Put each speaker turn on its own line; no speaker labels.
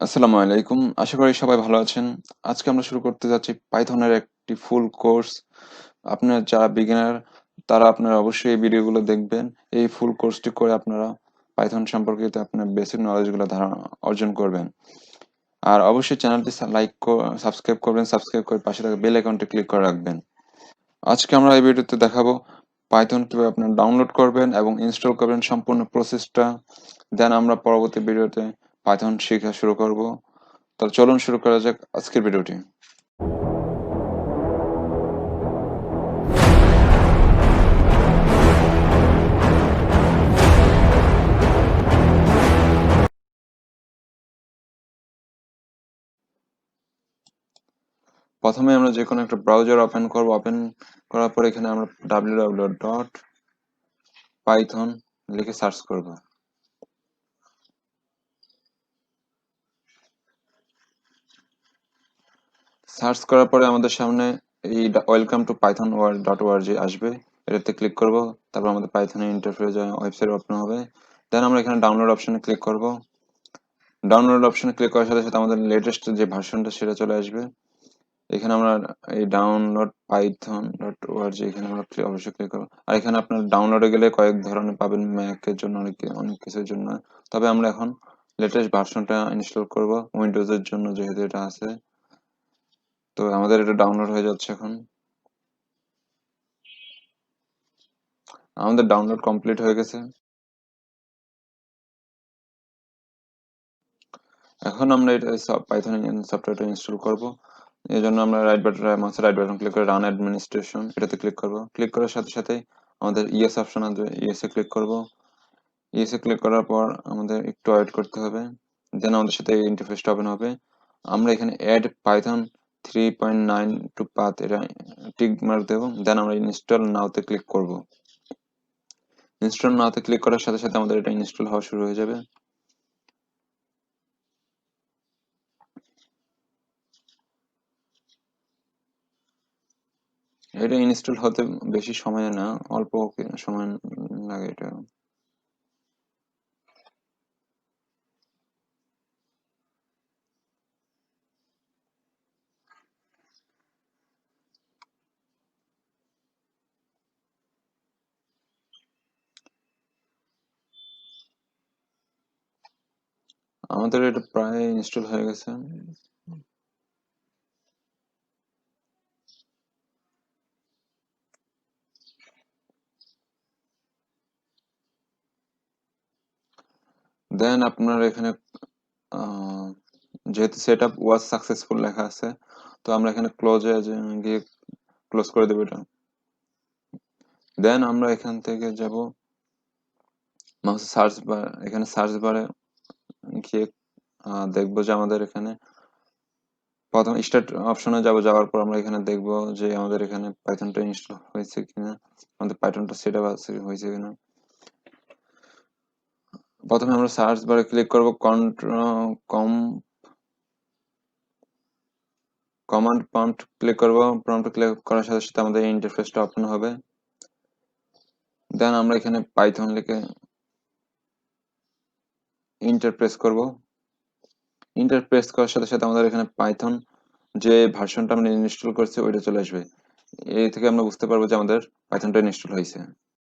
আসসালামু আলাইকুম। আশা করি সবাই ভালো আছেন। আজকে আমরা শুরু করতে যাচ্ছি পাইথনের একটি ফুল কোর্স। আপনার যারা বিগিনার তারা আপনারা অবশ্যই এই ভিডিওগুলো দেখবেন। এই ফুল কোর্সটি করে আপনারা পাইথন সম্পর্কিত আপনার বেসিক নলেজগুলো ধারণা অর্জন করবেন। আর অবশ্যই চ্যানেলটি সাবস্ক্রাইব করবেন, সাবস্ক্রাইব করে পাশে থাকা বেল আইকনটি ক্লিক করে রাখবেন। আজকে আমরা এই ভিডিওতে দেখাবো পাইথন কিভাবে আপনারা ডাউনলোড করবেন এবং ইনস্টল করবেন সম্পূর্ণ প্রসেসটা। দেন আমরা পরবর্তী ভিডিওতে পাইথন শেখা শুরু করব। তাহলে চলুন শুরু করা যাক আজকের ভিডিওটি। প্রথমে আমরা যে কোনো একটা ব্রাউজার ওপেন করব। ওপেন করার পর এখানে আমরা www.python লিখে সার্চ করব। সার্চ করার পরে আমাদের সামনে এই welcome to Python world dot ORG আসবে। এটাতে ক্লিক করব। তারপর আমাদের পাইথনের ইন্টারফেস ওয়েবসাইট ওপেন হবে। দেন আমরা এখানে ডাউনলোড অপশনে ক্লিক করব। ডাউনলোড অপশনে ক্লিক করার সাথে সাথে আমাদের লেটেস্ট যে ভার্সনটা সেটা চলে আসবে। এখানে আমরা এই ডাউনলোড পাইথন ডট ওআরজি এখানে আমরা অবশ্যই ক্লিক করবো। আর এখানে আপনার ডাউনলোডে গেলে কয়েক ধরনের পাবেন, ম্যাকের জন্য অনেক অনেক কিছুর জন্য। তবে আমরা এখন লেটেস্ট ভার্সনটা ইনস্টল করব উইন্ডোজের জন্য, যেহেতু এটা আছে। তো আমাদের এটা ডাউনলোড হয়ে যাচ্ছে এখন। আমাদের ডাউনলোড কমপ্লিট হয়ে গেছে। এখন আমরা এটা পাইথন সফটওয়্যারটা ইনস্টল করব। এই জন্য আমরা রাইট বাটন ক্লিক করে রান অ্যাডমিনিস্ট্রেশন এটাতে ক্লিক করব। ক্লিক করার সাথে সাথে আমাদের ইয়েস অপশন আছে, ইয়েসে ক্লিক করব। ইয়েসে ক্লিক করার পর আমাদের একটু ওয়েট করতে হবে। দেন আমাদের সাথে এই ইন্টারফেসটা ওপেন হবে। আমরা এখানে অ্যাড পাইথন 3.9 টু পাথ এটা টিক মার্ক দেবো। দেন আমরা ইনস্টল নাওতে ক্লিক করব। ইনস্টল নাওতে ক্লিক করার সাথে সাথে আমাদের এটা ইনস্টল হওয়া শুরু হয়ে যাবে। এটা ইনস্টল হতে বেশি সময় না, অল্প সময় লাগে এটা। আমাদের এটা প্রায় ইনস্টল হয়ে গেছে। দেন আপনার এখানে আহ, যেহেতু সেট আপ ওয়াজ সাকসেসফুল লেখা আছে, তো আমরা এখানে ক্লোজে গিয়ে ক্লোজ করে দেবো এটা। দেন আমরা এখান থেকে যাব মাউসের সার্চ বার, এখানে সার্চ বারে গিয়ে দেখবো যে আমাদের এখানে প্রথম স্টার্ট অপশনে যাব। যাওয়ার পর আমরা এখানে দেখবো যে আমাদের এখানে পাইথনটা ইনস্টল হয়েছে কিনা, আমাদের পাইথনটা সেট আপ আছে হয়েছে কিনা। প্রথমে আমরা সার্চ বারে ক্লিক করব, কম কমান্ড প্রম্পট ক্লিক করব। প্রম্পট ক্লিক করার সাথে সাথে আমাদের ইন্টারফেসটা ওপেন হবে। দেন আমরা এখানে পাইথন লিখে ইন্টার প্রেস করব। ইন্টার প্রেস করার সাথে সাথে আমাদের এখানে পাইথন যে ভার্সনটা আমরা ইনস্টল করছি ওইটা চলে আসবে। এই থেকে আমরা বুঝতে পারবো যে আমাদের পাইথনটা ইনস্টল হয়েছে।